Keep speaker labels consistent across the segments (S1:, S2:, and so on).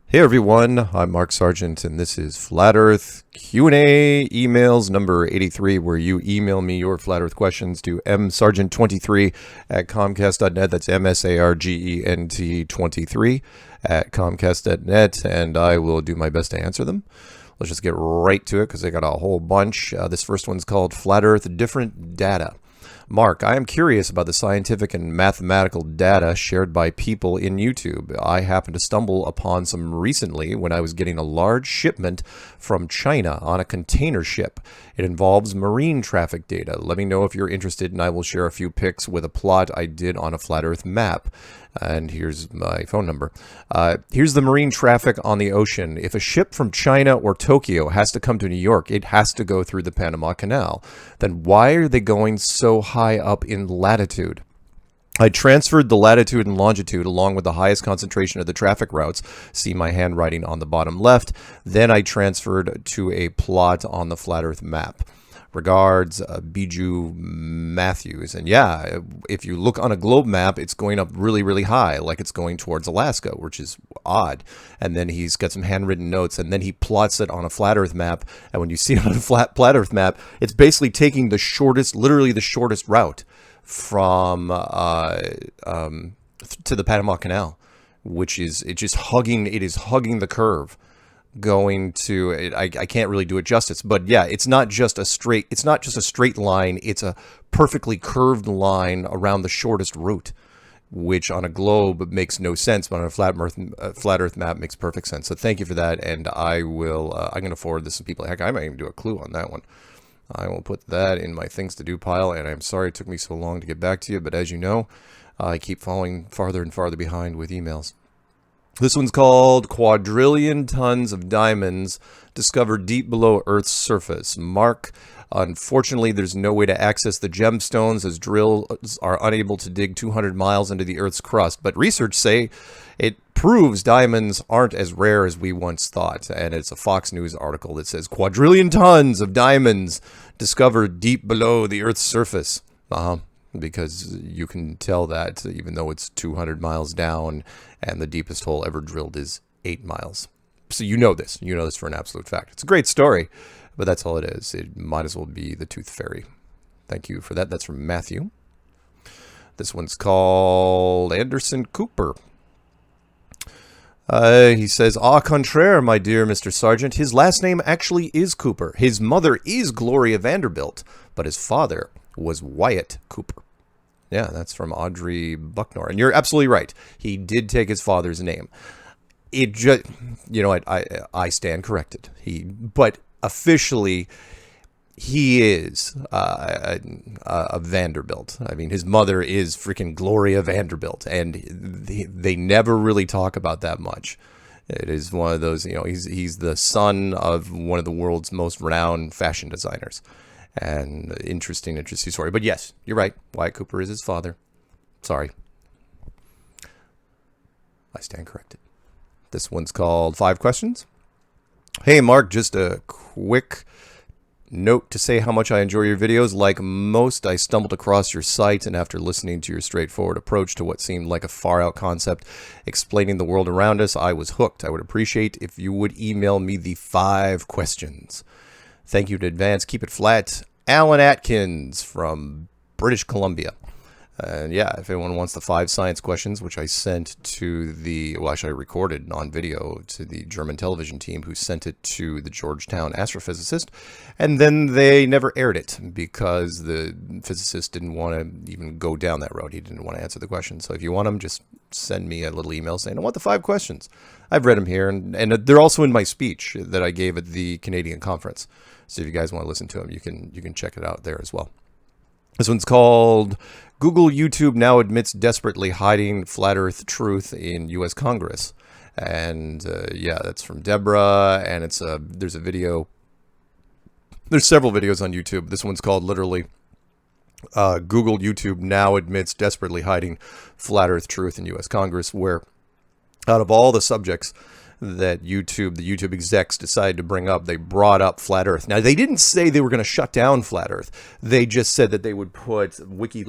S1: Hey everyone, I'm Mark Sargent, and this is Flat Earth Q&A emails number 83, where you email me your Flat Earth questions to msargent23 at comcast.net. That's msargent 23 at comcast.net, and I will do my best to answer them. Let's just get right to it because I got a whole bunch. This first one's called Flat Earth Different Data. Mark, I am curious about the scientific and mathematical data shared by people in YouTube. I happened to stumble upon some recently when I was getting a large shipment from China on a container ship. It involves marine traffic data. Let me know if you're interested, and I will share a few pics with a plot I did on a flat Earth map. And here's my phone number. Here's the marine traffic on the ocean. If a ship from China or Tokyo has to come to New York, it has to go through the Panama Canal. Then why are they going so high up in latitude? I transferred the latitude and longitude along with the highest concentration of the traffic routes. See my handwriting on the bottom left. Then I transferred to a plot on the flat Earth map. Regards, Biju Matthews. And yeah, if you look on a globe map, it's going up really, really high, like it's going towards Alaska, which is odd. And then he's got some handwritten notes, and then he plots it on a flat Earth map. And when you see it on a flat Earth map, it's basically taking the shortest, literally the shortest route from to the Panama Canal, which is it is hugging the curve going to it. I can't really do it justice, but yeah, it's not just a straight line, it's a perfectly curved line around the shortest route, which on a globe makes no sense, but on a flat earth map makes perfect sense. So thank you for that, and I'm going to forward this to people. Heck, I might even do a clue on that one. I will put that in my things to do pile, and I'm sorry it took me so long to get back to you, but as you know, I keep falling farther and farther behind with emails. This one's called Quadrillion Tons of Diamonds Discovered Deep Below Earth's Surface. Mark, unfortunately, there's no way to access the gemstones as drills are unable to dig 200 miles into the Earth's crust. But research say it proves diamonds aren't as rare as we once thought. And it's a Fox News article that says Quadrillion Tons of Diamonds Discovered Deep Below the Earth's Surface. Because you can tell that even though it's 200 miles down and the deepest hole ever drilled is 8 miles. So you know this for an absolute fact. It's a great story, but that's all it is. It might as well be the Tooth Fairy. Thank you for that. That's from Matthew. This one's called Anderson Cooper. He says, au contraire, my dear Mr. Sargent, his last name actually is Cooper. His mother is Gloria Vanderbilt, but his father was Wyatt Cooper. Yeah, that's from Audrey Bucknor. And you're absolutely right. He did take his father's name. It just, I stand corrected. But officially, he is a Vanderbilt. I mean, his mother is freaking Gloria Vanderbilt, and they never really talk about that much. It is one of those, he's the son of one of the world's most renowned fashion designers. And interesting story. But yes, you're right. Wyatt Cooper is his father. Sorry. I stand corrected. This one's called 5 Questions. Hey, Mark, just a quick note to say how much I enjoy your videos. Like most, I stumbled across your site, and after listening to your straightforward approach to what seemed like a far-out concept explaining the world around us, I was hooked. I would appreciate if you would email me the 5 questions. Thank you in advance. Keep it flat. Alan Atkins from British Columbia. And yeah, if anyone wants the 5 science questions, which I sent to I recorded on video to the German television team who sent it to the Georgetown astrophysicist. And then they never aired it because the physicist didn't want to even go down that road. He didn't want to answer the question. So if you want them, just send me a little email saying, I want the 5 questions. I've read them here, and they're also in my speech that I gave at the Canadian conference. So if you guys want to listen to them, you can check it out there as well. This one's called Google YouTube Now Admits Desperately Hiding Flat Earth Truth in U.S. Congress. And yeah, that's from Deborah, and there's a video. There's several videos on YouTube. This one's called literally Google YouTube Now Admits Desperately Hiding Flat Earth Truth in U.S. Congress, where out of all the subjects that the YouTube execs decided to bring up. They brought up Flat Earth. Now, they didn't say they were going to shut down Flat Earth. They just said that they would put wiki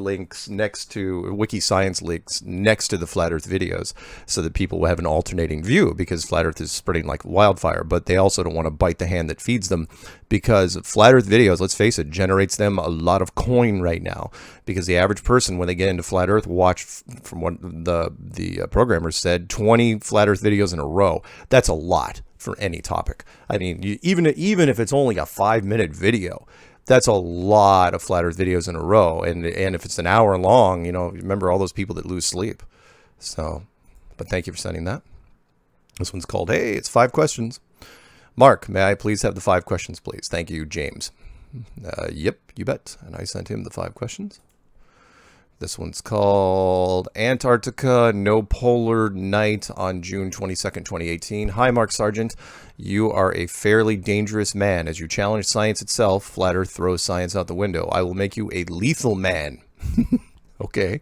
S1: science links next to the Flat Earth videos so that people will have an alternating view, because Flat Earth is spreading like wildfire. But they also don't want to bite the hand that feeds them, because Flat Earth videos, let's face it, generates them a lot of coin right now, because the average person, when they get into Flat Earth, watch, from what the programmers said, 20 Flat Earth videos in a row. That's a lot for any topic. I mean, even if it's only a 5-minute video, that's a lot of Flat Earth videos in a row. And if it's an hour long, remember all those people that lose sleep. So, but thank you for sending that. This one's called, hey, it's 5 questions. Mark, may I please have the 5 questions, please? Thank you, James. Yep, you bet. And I sent him the 5 questions. This one's called Antarctica No Polar Night on June 22nd, 2018. Hi, Mark Sargent. You are a fairly dangerous man. As you challenge science itself, Flat Earth throws science out the window. I will make you a lethal man. Okay.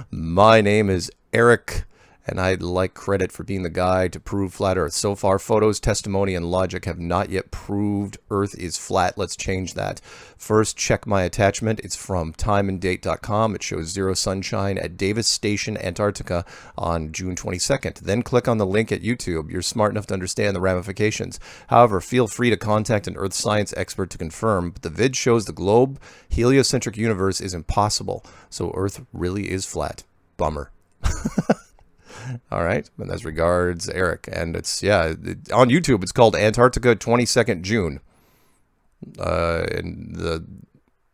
S1: My name is Eric, and I'd like credit for being the guy to prove Flat Earth. So far, photos, testimony, and logic have not yet proved Earth is flat. Let's change that. First, check my attachment. It's from timeanddate.com. It shows zero sunshine at Davis Station, Antarctica on June 22nd. Then click on the link at YouTube. You're smart enough to understand the ramifications. However, feel free to contact an Earth science expert to confirm. But the vid shows the globe heliocentric universe is impossible. So Earth really is flat. Bummer. All right, and as regards, Eric, and it's on YouTube. It's called Antarctica 22nd June,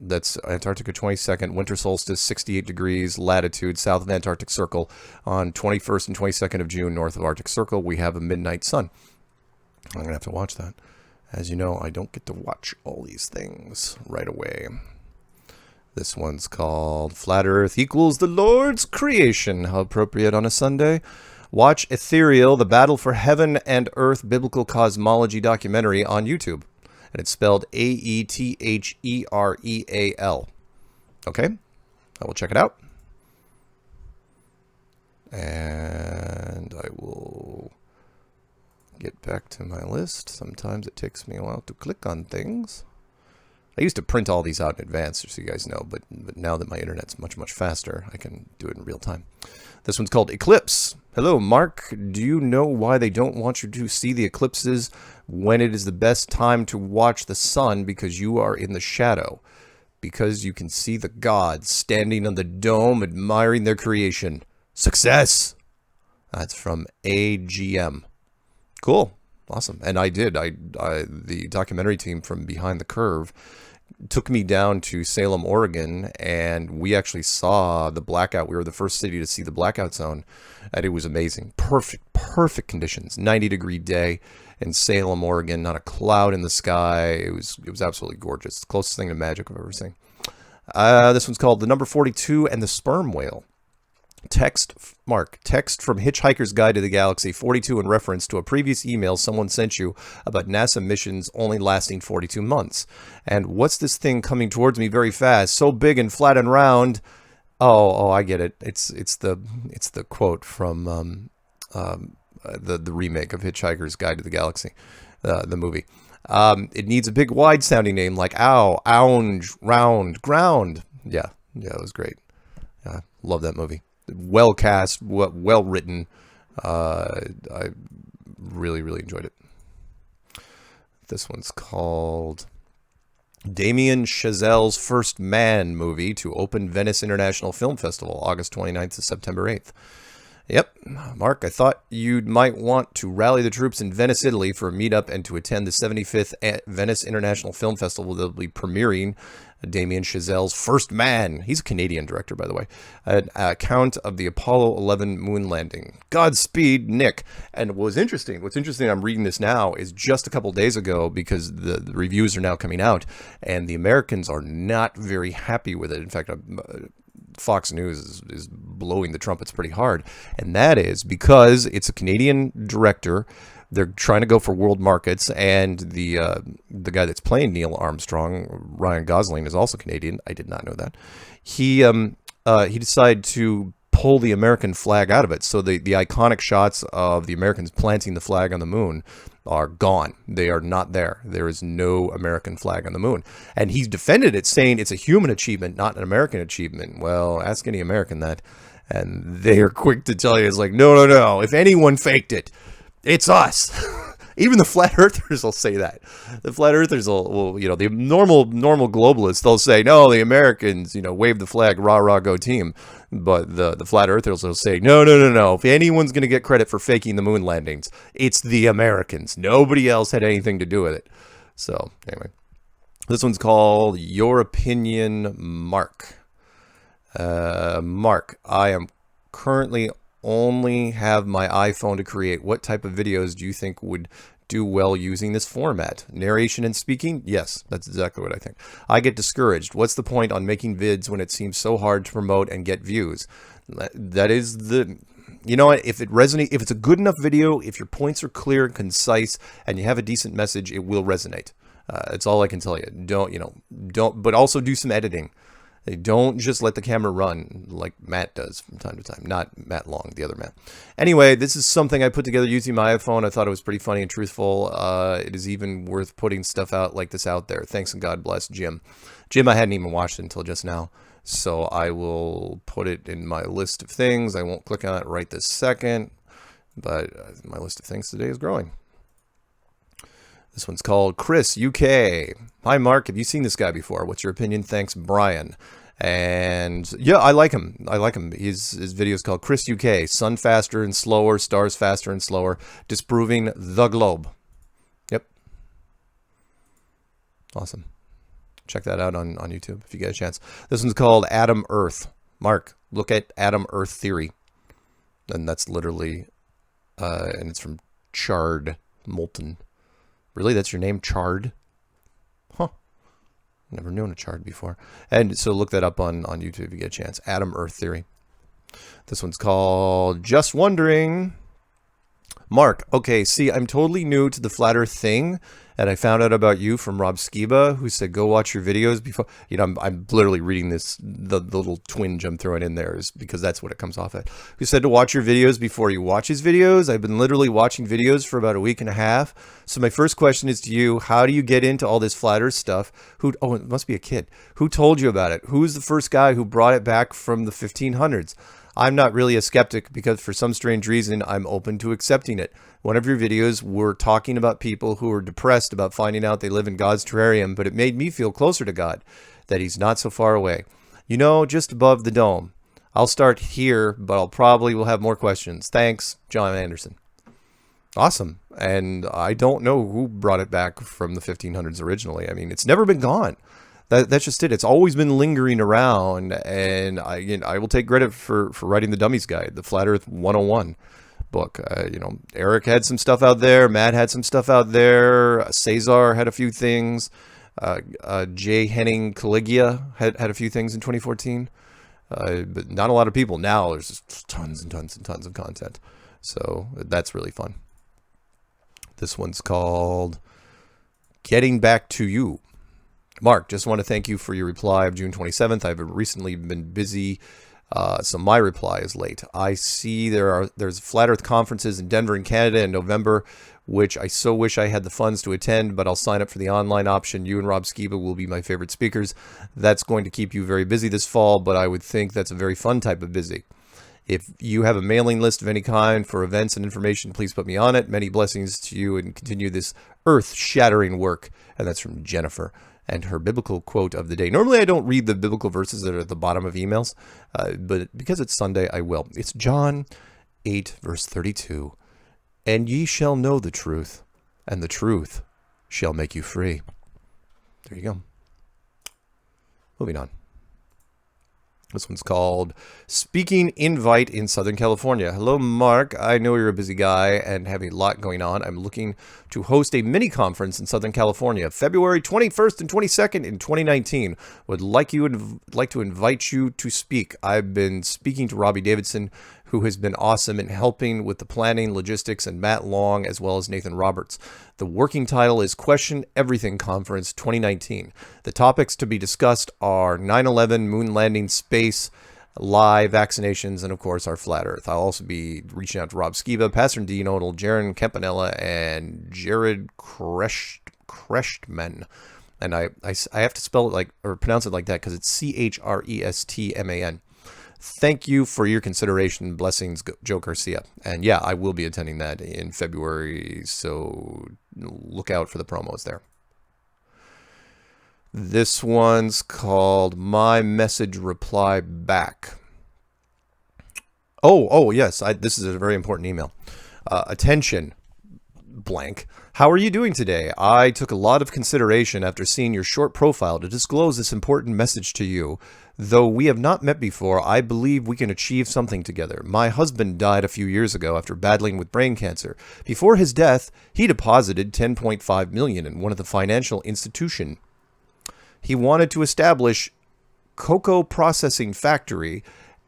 S1: that's Antarctica 22nd, winter solstice, 68 degrees latitude, south of Antarctic Circle, on 21st and 22nd of June, north of Arctic Circle. We have a midnight sun. I'm gonna have to watch that. As you know, I don't get to watch all these things right away. This one's called Flat Earth Equals the Lord's Creation. How appropriate on a Sunday. Watch Ethereal, the Battle for Heaven and Earth Biblical Cosmology documentary on YouTube. And it's spelled Aethereal. Okay, I will check it out. And I will get back to my list. Sometimes it takes me a while to click on things. I used to print all these out in advance, just so you guys know, but now that my internet's much, much faster, I can do it in real time. This one's called Eclipse. Hello, Mark. Do you know why they don't want you to see the eclipses when it is the best time to watch the sun? Because you are in the shadow. Because you can see the gods standing on the dome, admiring their creation. Success! That's from AGM. Cool. Awesome. And I did. The documentary team from Behind the Curve took me down to Salem, Oregon, and we actually saw the blackout. We were the first city to see the blackout zone, and it was amazing. Perfect conditions. 90-degree day in Salem, Oregon, not a cloud in the sky. It was absolutely gorgeous. The closest thing to magic I've ever seen. This one's called The Number 42 and the Sperm Whale. Text from Hitchhiker's Guide to the Galaxy 42 in reference to a previous email someone sent you about NASA missions only lasting 42 months. And what's this thing coming towards me very fast, so big and flat and round? Oh, I get it. It's the quote from the remake of Hitchhiker's Guide to the Galaxy, the movie. It needs a big wide sounding name like ow, ounge, round, ground. Yeah, it was great. Love that movie. Well cast, well written. I really enjoyed it. This one's called Damien Chazelle's First Man movie to open Venice International Film Festival, August 29th to September 8th. Yep, Mark, I thought you might want to rally the troops in Venice, Italy for a meetup and to attend the 75th Venice International Film Festival. They'll be premiering Damien Chazelle's First Man. He's a Canadian director, by the way. An account of the Apollo 11 moon landing. Godspeed, Nick. And what's interesting, I'm reading this now, is just a couple days ago, because the reviews are now coming out, and the Americans are not very happy with it. In fact, Fox News is blowing the trumpets pretty hard, and that is because it's a Canadian director. They're trying to go for world markets, and the guy that's playing Neil Armstrong, Ryan Gosling, is also Canadian. I did not know that. He decided to pull the American flag out of it. So the iconic shots of the Americans planting the flag on the moon are gone. They are not there. There is no American flag on the moon. And he's defended it, saying it's a human achievement, not an American achievement. Well, ask any American that, and they are quick to tell you, it's like, no. If anyone faked it, it's us. Even the flat earthers will say that. The flat earthers will, the normal globalists, they'll say, no, the Americans, wave the flag, rah, rah, go team. But the flat earthers will say, no. If anyone's going to get credit for faking the moon landings, it's the Americans. Nobody else had anything to do with it. So anyway, this one's called Your Opinion, Mark. Mark, I am currently only have my iPhone to create. What type of videos do you think would do well using this format? Narration and speaking? Yes, that's exactly what I think. I get discouraged. What's the point on making vids when it seems so hard to promote and get views? That is the... You know what? If it resonates, if it's a good enough video, if your points are clear and concise, and you have a decent message, it will resonate. That's all I can tell you. Don't, but also do some editing. Don't just let the camera run like Matt does from time to time. Not Matt Long, the other Matt. Anyway, this is something I put together using my iPhone. I thought it was pretty funny and truthful. It is even worth putting stuff out like this out there. Thanks and God bless Jim. Jim, I hadn't even watched it until just now. So I will put it in my list of things. I won't click on it right this second. But my list of things today is growing. This one's called Chris, UK. Hi, Mark. Have you seen this guy before? What's your opinion? Thanks, Brian. And yeah, I like him. His video is called Chris, UK. Sun faster and slower, stars faster and slower, disproving the globe. Yep. Awesome. Check that out on YouTube if you get a chance. This one's called Atom Earth. Mark, look at Atom Earth Theory. And that's literally, and it's from Charred Molten. Really? That's your name? Charred? Huh. Never known a Charred before. And so look that up on YouTube if you get a chance. Atom Earth Theory. This one's called Just Wondering. Mark, okay, see, I'm totally new to the Flat Earth thing, and I found out about you from Rob Skiba, who said, go watch your videos before, I'm literally reading this, the little twinge I'm throwing in there is because that's what it comes off at. Who said to watch your videos before you watch his videos. I've been literally watching videos for about a week and a half. So my first question is to you, how do you get into all this Flat Earth stuff? Oh, it must be a kid. Who told you about it? Who's the first guy who brought it back from the 1500s? I'm not really a skeptic because for some strange reason, I'm open to accepting it. One of your videos were talking about people who are depressed about finding out they live in God's terrarium, but it made me feel closer to God, that he's not so far away. Just above the dome. I'll start here, but I'll probably will have more questions. Thanks, John Anderson. Awesome. And I don't know who brought it back from the 1500s originally. I mean, it's never been gone. That's just it. It's always been lingering around, and I will take credit for writing the Dummies Guide, the Flat Earth 101 book. Eric had some stuff out there. Matt had some stuff out there. Cesar had a few things. J. Henning Caligia had a few things in 2014. But not a lot of people. Now there's just tons and tons and tons of content. So that's really fun. This one's called Getting Back to You. Mark, just want to thank you for your reply of June 27th. I've recently been busy, so my reply is late. I see there's Flat Earth conferences in Denver and Canada in November, which I so wish I had the funds to attend, but I'll sign up for the online option. You and Rob Skiba will be my favorite speakers. That's going to keep you very busy this fall, but I would think that's a very fun type of busy. If you have a mailing list of any kind for events and information, please put me on it. Many blessings to you and continue this earth-shattering work. And that's from Jennifer. And her biblical quote of the day. Normally I don't read the biblical verses that are at the bottom of emails, but because it's Sunday, I will. It's John 8, verse 32. And ye shall know the truth, and the truth shall make you free. There you go. Moving on. This one's called Speaking Invite in Southern California. Hello, Mark. I know you're a busy guy and have a lot going on. I'm looking to host a mini conference in Southern California, February 21st and 22nd in 2019. Would like to invite you to speak. I've been speaking to Robbie Davidson, who has been awesome in helping with the planning, logistics, and Matt Long, as well as Nathan Roberts. The working title is Question Everything Conference 2019. The topics to be discussed are 9/11, moon landing, space, live vaccinations, and of course our flat Earth. I'll also be reaching out to Rob Skiba, Pastor Dean Odell, Jaron Campanella, and Jared Krechtman. And I have to spell it like, or pronounce it like that because it's Chrestman. Thank you for your consideration. Blessings, Joe Garcia. And yeah, I will be attending that in February, so look out for the promos there. This one's called My Message Reply Back. Oh yes, this is a very important email. Attention, blank. How are you doing today? I took a lot of consideration after seeing your short profile to disclose this important message to you. Though we have not met before, I believe we can achieve something together. My husband died a few years ago after battling with brain cancer. Before his death, he deposited $10.5 million in one of the financial institution. He wanted to establish cocoa processing factory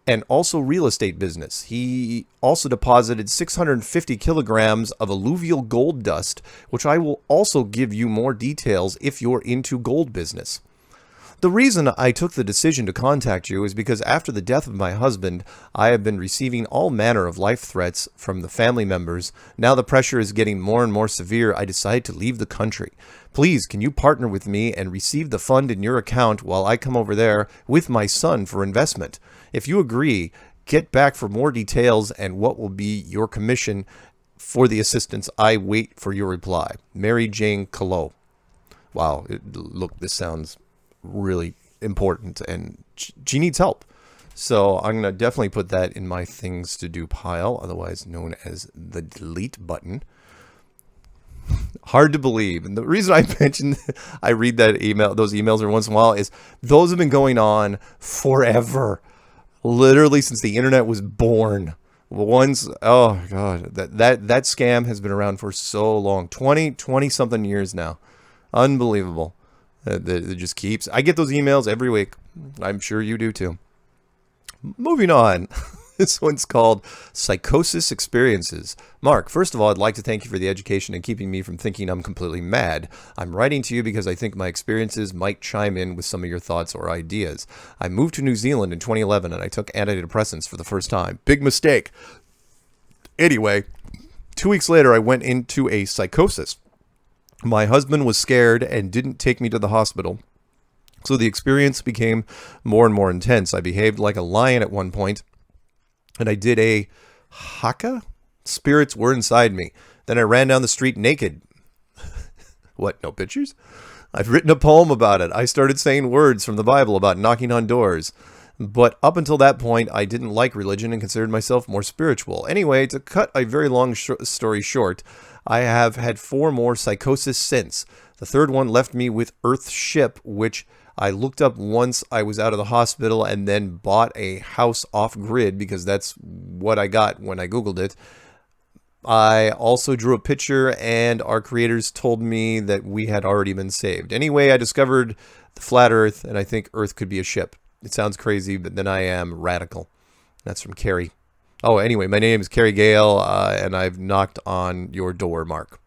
S1: and also real estate business. He also deposited 650 kilograms of alluvial gold dust, which I will also give you more details if you're into gold business. The reason I took the decision to contact you is because after the death of my husband, I have been receiving all manner of life threats from the family members. Now the pressure is getting more and more severe. I decided to leave the country. Please, can you partner with me and receive the fund in your account while I come over there with my son for investment? If you agree, get back for more details and what will be your commission for the assistance. I wait for your reply. Mary Jane Colo. Wow, look, this sounds really important and she needs help. So I'm going to definitely put that in my things to do pile, otherwise known as the delete button. Hard to believe. And the reason I mentioned, I read that email, those emails every once in a while, is those have been going on forever. Literally since the internet was born. Oh God, that scam has been around for so long. 20 something years now. Unbelievable. It just keeps. I get those emails every week. I'm sure you do too. Moving on. This one's called Psychosis Experiences. Mark, first of all, I'd like to thank you for the education and keeping me from thinking I'm completely mad. I'm writing to you because I think my experiences might chime in with some of your thoughts or ideas. I moved to New Zealand in 2011 and I took antidepressants for the first time. Big mistake. Anyway, 2 weeks later, I went into a psychosis. My husband was scared and didn't take me to the hospital. So the experience became more and more intense. I behaved like a lion at one point, and I did a haka. Spirits were inside me. Then I ran down the street naked. What, no pictures? I've written a poem about it. I started saying words from the Bible about knocking on doors. But up until that point, I didn't like religion and considered myself more spiritual. Anyway, to cut a very long story short, I have had 4 more psychosis since. The third one left me with Earth Ship, which I looked up once I was out of the hospital and then bought a house off-grid because that's what I got when I Googled it. I also drew a picture and our creators told me that we had already been saved. Anyway, I discovered the flat Earth and I think Earth could be a ship. It sounds crazy, but then I am radical. That's from Carrie. Oh, anyway, my name is Carrie Gale, and I've knocked on your door, Mark.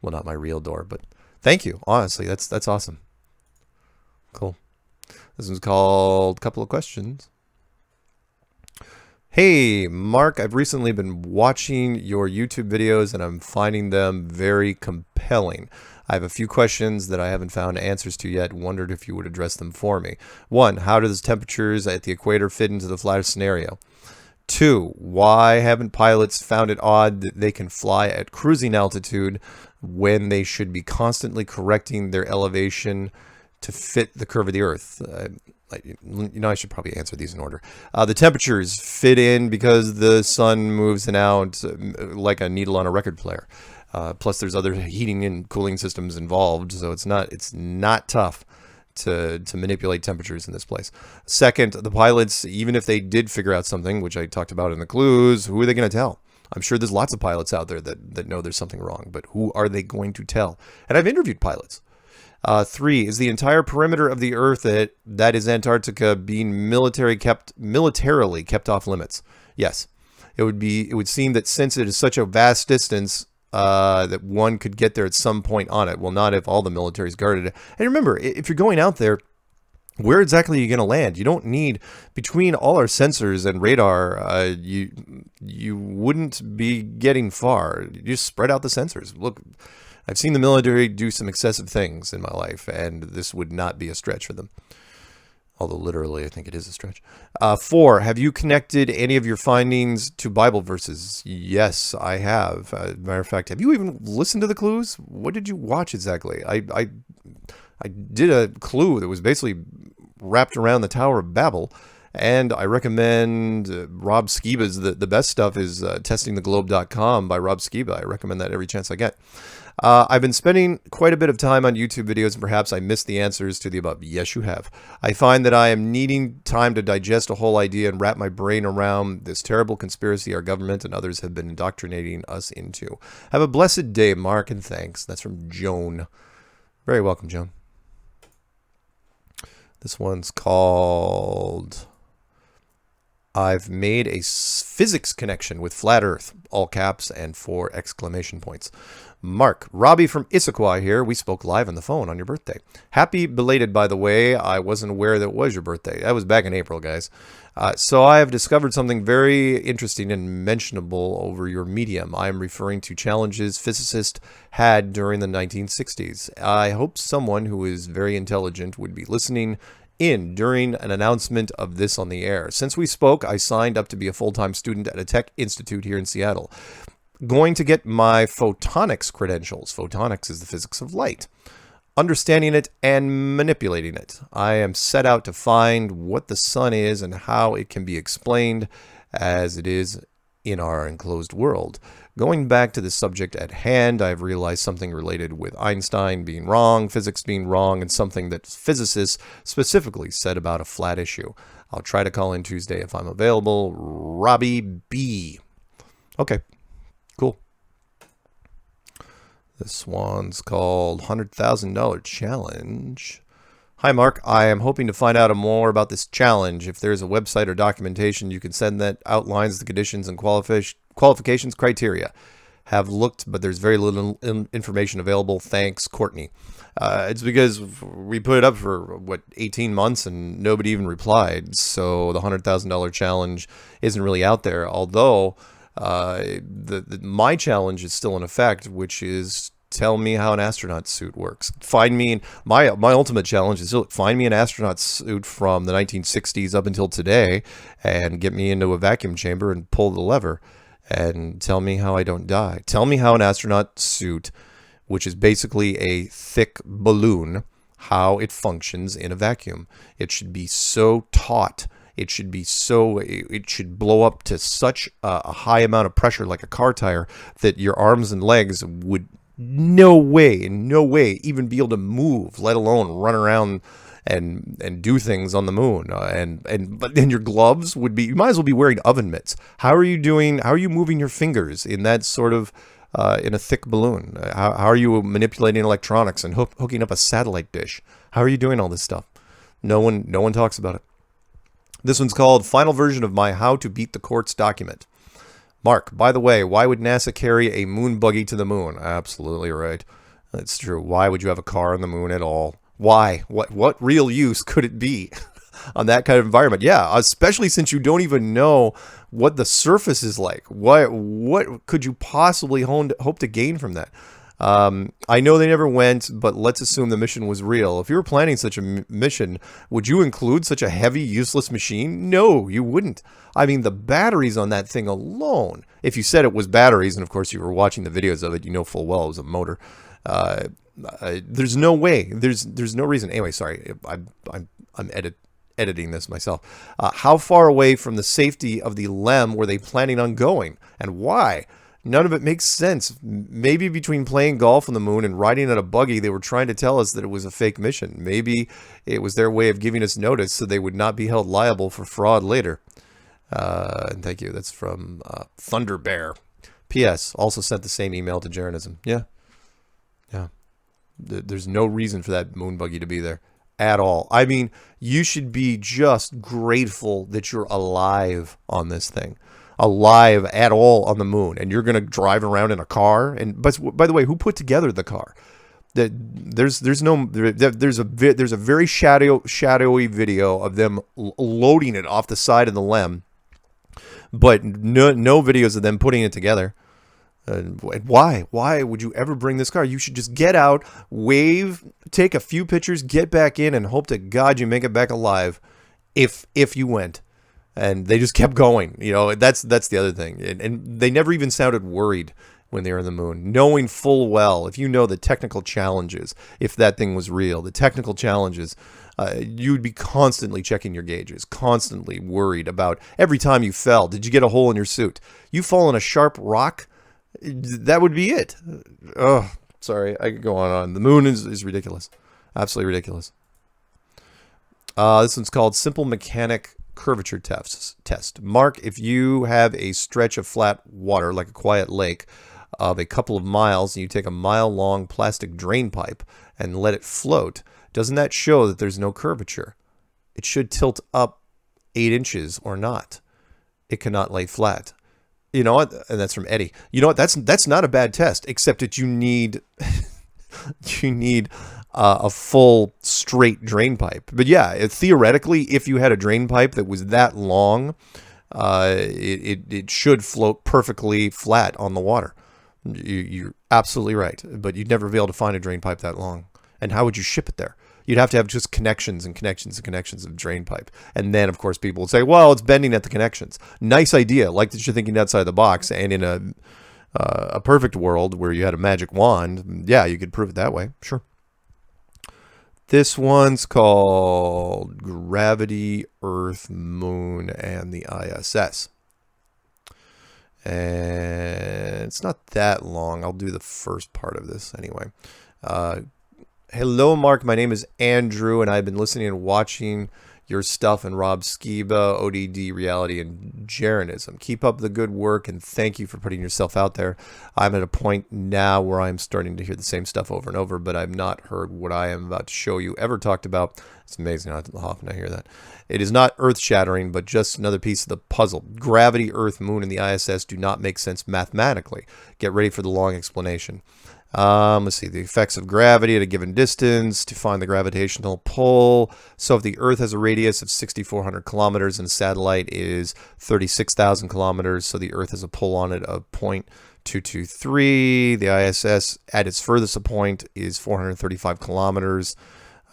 S1: Well, not my real door, but thank you. Honestly, that's awesome. Cool. This one's called Couple of Questions. Hey, Mark, I've recently been watching your YouTube videos, and I'm finding them very compelling. I have a few questions that I haven't found answers to yet. Wondered if you would address them for me. 1, how does temperatures at the equator fit into the flat scenario? 2, why haven't pilots found it odd that they can fly at cruising altitude when they should be constantly correcting their elevation to fit the curve of the Earth? I should probably answer these in order. The temperatures fit in because the sun moves in out like a needle on a record player. Plus, there's other heating and cooling systems involved, so it's not tough to manipulate temperatures in this place. Second, the pilots, even if they did figure out something, which I talked about in the clues, who are they going to tell? I'm sure there's lots of pilots out there that know there's something wrong, but who are they going to tell? And I've interviewed pilots. 3, is the entire perimeter of the Earth that is Antarctica being militarily kept off limits? Yes. It would seem that since it is such a vast distance, that one could get there at some point on it. Well, not if all the military is guarded. And remember, if you're going out there, where exactly are you going to land? You don't need, between all our sensors and radar, you wouldn't be getting far. You just spread out the sensors. Look, I've seen the military do some excessive things in my life, and this would not be a stretch for them. Although literally, I think it is a stretch. 4, have you connected any of your findings to Bible verses? Yes, I have. Matter of fact, have you even listened to the clues? What did you watch exactly? I did a clue that was basically wrapped around the Tower of Babel, and I recommend Rob Skiba's, the best stuff is testingtheglobe.com by Rob Skiba. I recommend that every chance I get. I've been spending quite a bit of time on YouTube videos, and perhaps I missed the answers to the above. Yes, you have. I find that I am needing time to digest a whole idea and wrap my brain around this terrible conspiracy our government and others have been indoctrinating us into. Have a blessed day, Mark, and thanks. That's from Joan. Very welcome, Joan. This one's called I've made a physics connection with flat earth, all caps and 4 exclamation points. Mark, Robbie from Issaquah here. We spoke live on the phone on your birthday. Happy belated, by the way. I wasn't aware that it was your birthday. That was back in April, guys. So I have discovered something very interesting and mentionable over your medium. I am referring to challenges physicists had during the 1960s. I hope someone who is very intelligent would be listening in during an announcement of this on the air. Since we spoke, I signed up to be a full-time student at a tech institute here in Seattle. Going to get my photonics credentials. Photonics is the physics of light. Understanding it and manipulating it. I am set out to find what the sun is and how it can be explained as it is in our enclosed world. Going back to the subject at hand, I've realized something related with Einstein being wrong, physics being wrong, and something that physicists specifically said about a flat issue. I'll try to call in Tuesday if I'm available. Robbie B. Okay, cool. This one's called $100,000 Challenge. Hi, Mark. I am hoping to find out more about this challenge. If there's a website or documentation you can send that outlines the conditions and qualifications criteria. Have looked, but there's very little information available. Thanks, Courtney. It's because we put it up for, 18 months and nobody even replied. So the $100,000 challenge isn't really out there. Although my challenge is still in effect, which is tell me how an astronaut suit works. Find me, my ultimate challenge is to find me an astronaut suit from the 1960s up until today and get me into a vacuum chamber and pull the lever and tell me how I don't die. Tell me how an astronaut suit, which is basically a thick balloon, how it functions in a vacuum. It should be so taut. It should blow up to such a high amount of pressure like a car tire that your arms and legs would no way even be able to move, let alone run around and do things on the moon. But then your gloves would be, you might as well be wearing oven mitts. How are you moving your fingers in that sort of in a thick balloon? How are you manipulating electronics and hooking up a satellite dish? How are you doing all this stuff? No one talks about it. This one's called Final Version of My How to Beat the Courts document. Mark, by the way, why would NASA carry a moon buggy to the moon? Absolutely right. That's true. Why would you have a car on the moon at all? Why? What real use could it be on that kind of environment? Yeah, especially since you don't even know what the surface is like. What could you possibly hope to gain from that? I know they never went, but let's assume the mission was real. If you were planning such a mission, would you include such a heavy, useless machine? No, you wouldn't. I mean, the batteries on that thing alone, if you said it was batteries, and of course you were watching the videos of it, you know full well it was a motor. There's no way. There's no reason. Anyway, sorry, I'm editing this myself. How far away from the safety of the LEM were they planning on going, and why? None of it makes sense. Maybe between playing golf on the moon and riding in a buggy, they were trying to tell us that it was a fake mission. Maybe it was their way of giving us notice so they would not be held liable for fraud later. And thank you. That's from Thunder Bear. P.S. Also sent the same email to Jeranism. Yeah. There's no reason for that moon buggy to be there at all. I mean, you should be just grateful that you're alive on this thing. Alive at all on the moon, and you're going to drive around in a car. And but by the way, who put together the car? There's a very shadowy video of them loading it off the side of the LEM, but no videos of them putting it together. Why would you ever bring this car? You should just get out, wave, take a few pictures, get back in, and hope to God you make it back alive. If you went. And they just kept going. You know, that's the other thing. And they never even sounded worried when they were on the moon, knowing full well, if you know the technical challenges, if that thing was real, the technical challenges, you would be constantly checking your gauges, constantly worried about every time you fell. Did you get a hole in your suit? You fall on a sharp rock, that would be it. Oh, sorry, I could go on. The moon is ridiculous. Absolutely ridiculous. This one's called Simple Mechanic Curvature Test. Mark, if you have a stretch of flat water, like a quiet lake, of a couple of miles, and you take a mile-long plastic drain pipe and let it float, doesn't that show that there's no curvature? It should tilt up 8 inches or not. It cannot lay flat. You know what? And that's from Eddie. You know what? That's not a bad test, except that you need a full straight drain pipe. But yeah, theoretically, if you had a drain pipe that was that long, it should float perfectly flat on the water. You're absolutely right. But you'd never be able to find a drain pipe that long. And how would you ship it there? You'd have to have just connections and connections and connections of drain pipe. And then, of course, people would say, well, it's bending at the connections. Nice idea. Like that you're thinking outside the box. And in a perfect world where you had a magic wand, yeah, you could prove it that way. Sure. This one's called Gravity, Earth, Moon, and the ISS. And it's not that long. I'll do the first part of this anyway. Hello, Mark. My name is Andrew, and I've been listening and watching your stuff and Rob Skiba, ODD, Reality, and Jeranism. Keep up the good work, and thank you for putting yourself out there. I'm at a point now where I'm starting to hear the same stuff over and over, but I've not heard what I am about to show you ever talked about. It's amazing how often I hear that. It is not earth-shattering, but just another piece of the puzzle. Gravity, Earth, Moon, and the ISS do not make sense mathematically. Get ready for the long explanation. Let's see, the effects of gravity at a given distance to find the gravitational pull. So if the Earth has a radius of 6,400 kilometers and a satellite is 36,000 kilometers, so the Earth has a pull on it of 0.223. The ISS at its furthest point is 435 kilometers.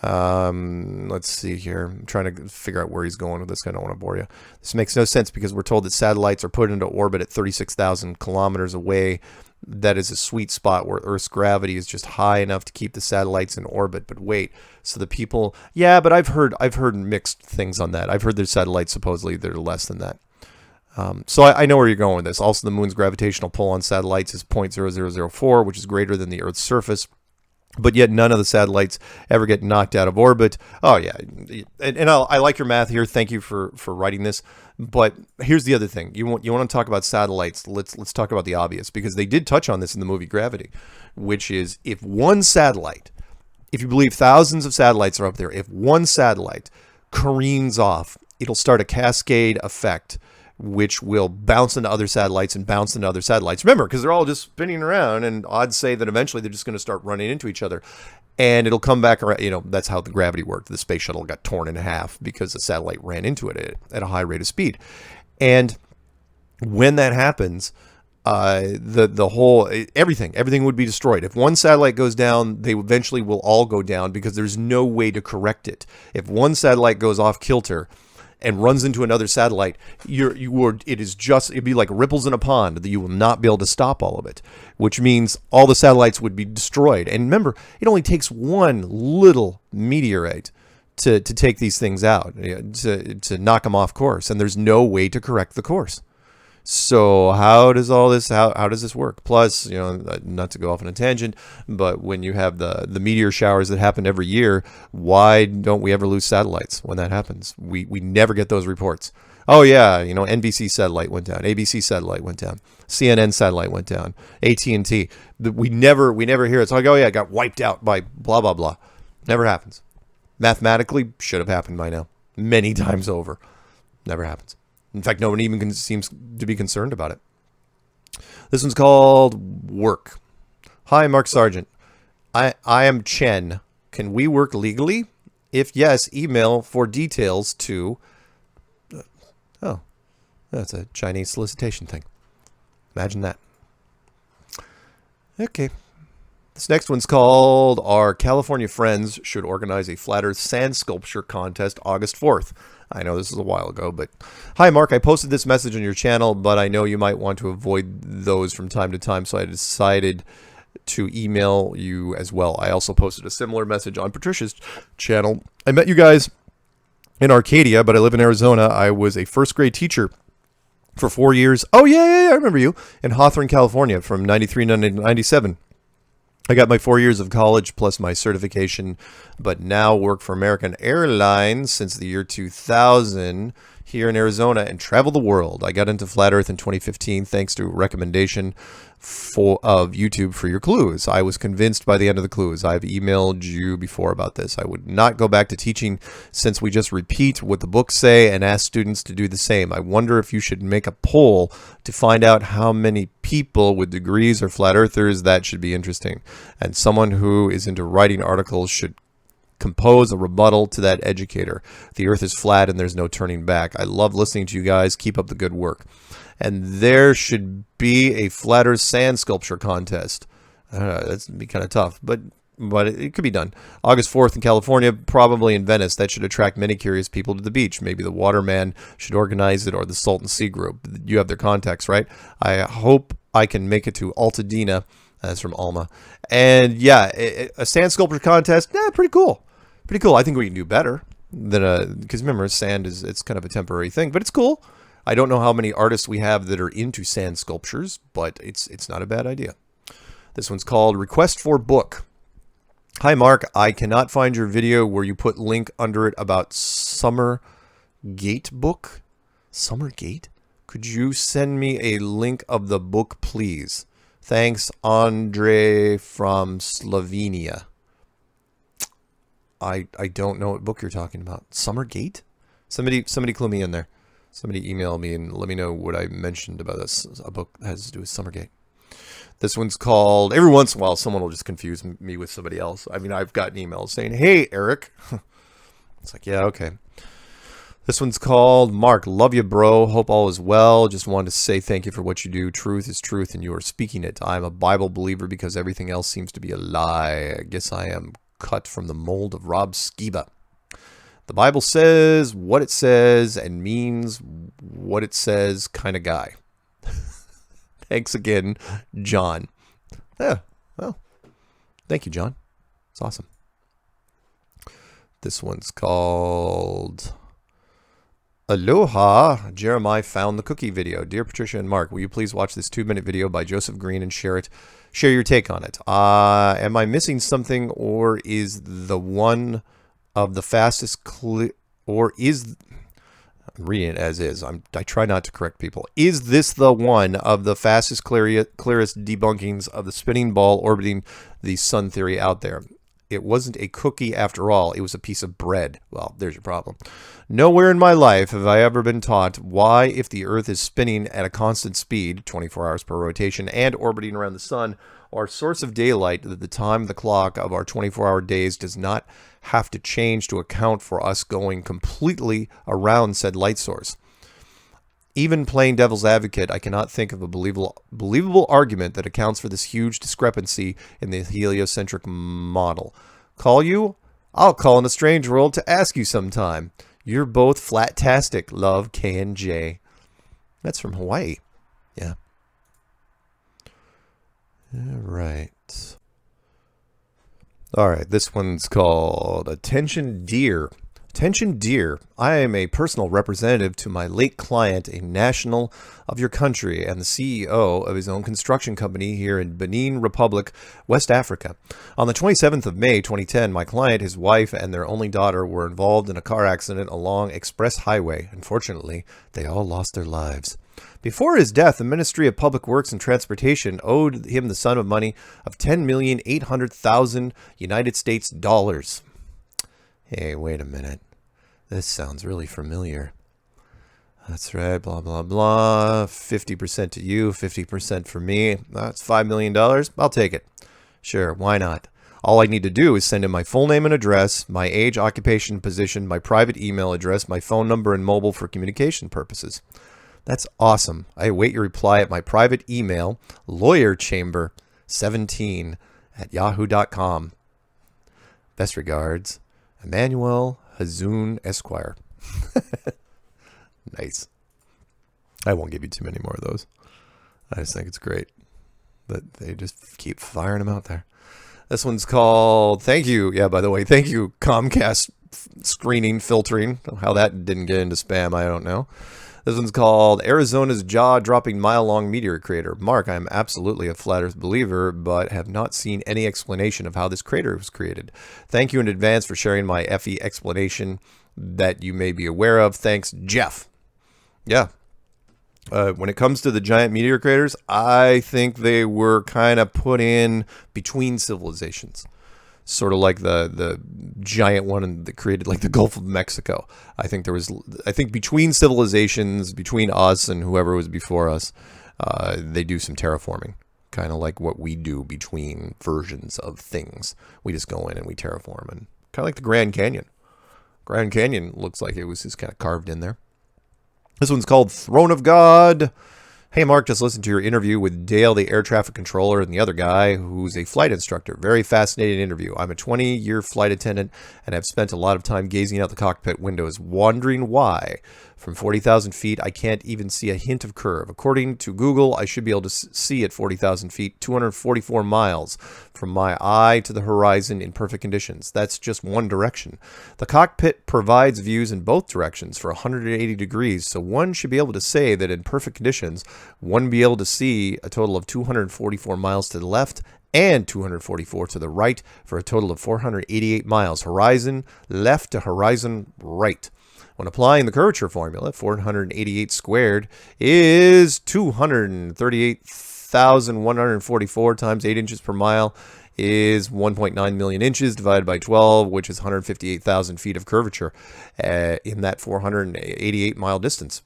S1: Let's see here. I'm trying to figure out where he's going with this. I don't want to bore you. This makes no sense because we're told that satellites are put into orbit at 36,000 kilometers away. That is a sweet spot where Earth's gravity is just high enough to keep the satellites in orbit. But wait, so the people, yeah, but I've heard mixed things on that. I've heard there's satellites supposedly that are less than that. So I know where you're going with this. Also, the moon's gravitational pull on satellites is 0.0004, which is greater than the Earth's surface. But yet none of the satellites ever get knocked out of orbit. Oh, yeah. And I like your math here. Thank you for writing this. But here's the other thing. You want to talk about satellites. Let's talk about the obvious, because they did touch on this in the movie Gravity, which is if one satellite, if you believe thousands of satellites are up there, if one satellite careens off, it'll start a cascade effect which will bounce into other satellites and bounce into other satellites. Remember, because they're all just spinning around, and odds say that eventually they're just going to start running into each other. And it'll come back around. You know, that's how the gravity worked. The space shuttle got torn in half because the satellite ran into it at a high rate of speed. And when that happens, the whole everything would be destroyed. If one satellite goes down, they eventually will all go down because there's no way to correct it. If one satellite goes off kilter and runs into another satellite, it'd be like ripples in a pond that you will not be able to stop all of it, which means all the satellites would be destroyed. And remember, it only takes one little meteorite to take these things out, to knock them off course, and there's no way to correct the course. So how does all this, how does this work? Plus, not to go off on a tangent, but when you have the meteor showers that happen every year, why don't we ever lose satellites when that happens? We never get those reports. Oh yeah, NBC satellite went down, ABC satellite went down, CNN satellite went down, AT&T. We never hear it. It's like, oh yeah, it got wiped out by blah blah blah. Never happens. Mathematically, should have happened by now, many times over. Never happens. In fact, no one even seems to be concerned about it. This one's called Work. Hi, Mark Sargent. I am Chen. Can we work legally? If yes, email for details to... Oh, that's a Chinese solicitation thing. Imagine that. Okay. This next one's called Our California Friends Should Organize a Flat Earth Sand Sculpture Contest August 4th. I know this is a while ago, but... Hi, Mark. I posted this message on your channel, but I know you might want to avoid those from time to time, so I decided to email you as well. I also posted a similar message on Patricia's channel. I met you guys in Arcadia, but I live in Arizona. I was a first grade teacher for 4 years. Oh, yeah, I remember you. In Hawthorne, California from 93 to 97. I got my 4 years of college plus my certification, but now work for American Airlines since the year 2000 here in Arizona and travel the world. I got into Flat Earth in 2015 thanks to a recommendation of YouTube for your clues. I was convinced by the end of the clues. I've emailed you before about this. I would not go back to teaching since we just repeat what the books say and ask students to do the same. I wonder if you should make a poll to find out how many people with degrees are flat earthers. That should be interesting. And someone who is into writing articles should compose a rebuttal to that educator. The earth is flat and there's no turning back. I love listening to you guys. Keep up the good work. And there should be a flat earth sand sculpture contest. That's be kind of tough, but it could be done. August 4th in California, probably in Venice. That should attract many curious people to the beach. Maybe the Waterman should organize it or the Salton Sea Group. You have their contacts, right? I hope I can make it to Altadena. That's from Alma. And yeah, a sand sculpture contest, pretty cool. Pretty cool. I think we can do better than because remember, sand it's kind of a temporary thing, but it's cool. I don't know how many artists we have that are into sand sculptures, but it's not a bad idea. This one's called Request for Book. Hi, Mark. I cannot find your video where you put link under it about Summer Gate book. Summer Gate? Could you send me a link of the book, please? Thanks, Andre from Slovenia. I don't know what book you're talking about. Summer Gate? Somebody clue me in there. Somebody email me and let me know what I mentioned about this. A book that has to do with Summergate. This one's called, every once in a while, someone will just confuse me with somebody else. I mean, I've gotten emails saying, hey, Eric. It's like, yeah, okay. This one's called, Mark, love you, bro. Hope all is well. Just wanted to say thank you for what you do. Truth is truth, and you are speaking it. I'm a Bible believer because everything else seems to be a lie. I guess I am cut from the mold of Rob Skiba. The Bible says what it says and means what it says kind of guy. Thanks again, John. Yeah, well, thank you, John. It's awesome. This one's called Aloha. Jeremiah found the cookie video. Dear Patricia and Mark, will you please watch this 2-minute video by Joseph Green and share your take on it? Am I missing something, or is the one of the fastest I'm reading it as is. I try not to correct people. Is this the one of the fastest, clearest debunkings of the spinning ball orbiting the sun theory out there? It wasn't a cookie after all. It was a piece of bread. Well, there's your problem. Nowhere in my life have I ever been taught why, if the Earth is spinning at a constant speed, 24 hours per rotation, and orbiting around the sun, our source of daylight, that the time of the clock of our 24-hour days does not have to change to account for us going completely around said light source. Even playing devil's advocate, I cannot think of a believable argument that accounts for this huge discrepancy in the heliocentric model. Call you? I'll call in a strange world to ask you sometime. You're both flat-tastic. Love, K and J. That's from Hawaii. Yeah. All right, this one's called Attention Dear. Attention Dear, I am a personal representative to my late client, a national of your country and the CEO of his own construction company here in Benin Republic, West Africa. On the 27th of May 2010, my client, his wife, and their only daughter were involved in a car accident along Express Highway. Unfortunately, they all lost their lives. Before his death, the Ministry of Public Works and Transportation owed him the sum of money of $10,800,000 United States dollars. Hey, wait a minute. This sounds really familiar. That's right, blah, blah, blah. 50% to you, 50% for me. That's $5 million. I'll take it. Sure, why not? All I need to do is send in my full name and address, my age, occupation, position, my private email address, my phone number, and mobile for communication purposes. That's awesome. I await your reply at my private email, lawyerchamber17@yahoo.com. Best regards, Emmanuel Hazoon Esquire. Nice. I won't give you too many more of those. I just think it's great that they just keep firing them out there. This one's called, thank you. Yeah, by the way, thank you, Comcast screening, filtering. How that didn't get into spam, I don't know. This one's called Arizona's Jaw-Dropping Mile-Long Meteor Crater. Mark, I am absolutely a flat Earth believer, but have not seen any explanation of how this crater was created. Thank you in advance for sharing my FE explanation that you may be aware of. Thanks, Jeff. Yeah. When it comes to the giant meteor craters, I think they were kind of put in between civilizations. Sort of like the giant one that created like the Gulf of Mexico. I think between civilizations, between us and whoever was before us, they do some terraforming. Kind of like what we do between versions of things. We just go in and we terraform. And kind of like the Grand Canyon. Grand Canyon looks like it was just kind of carved in there. This one's called Throne of God. Hey, Mark, just listened to your interview with Dale, the air traffic controller, and the other guy who's a flight instructor. Very fascinating interview. I'm a 20-year flight attendant and have spent a lot of time gazing out the cockpit windows, wondering why. From 40,000 feet, I can't even see a hint of curve. According to Google, I should be able to see at 40,000 feet, 244 miles from my eye to the horizon in perfect conditions. That's just one direction. The cockpit provides views in both directions for 180 degrees, so one should be able to say that in perfect conditions, one would be able to see a total of 244 miles to the left and 244 to the right for a total of 488 miles, horizon left to horizon right. When applying the curvature formula, 488 squared is 238,144 times 8 inches per mile is 1.9 million inches divided by 12, which is 158,000 feet of curvature in that 488 mile distance.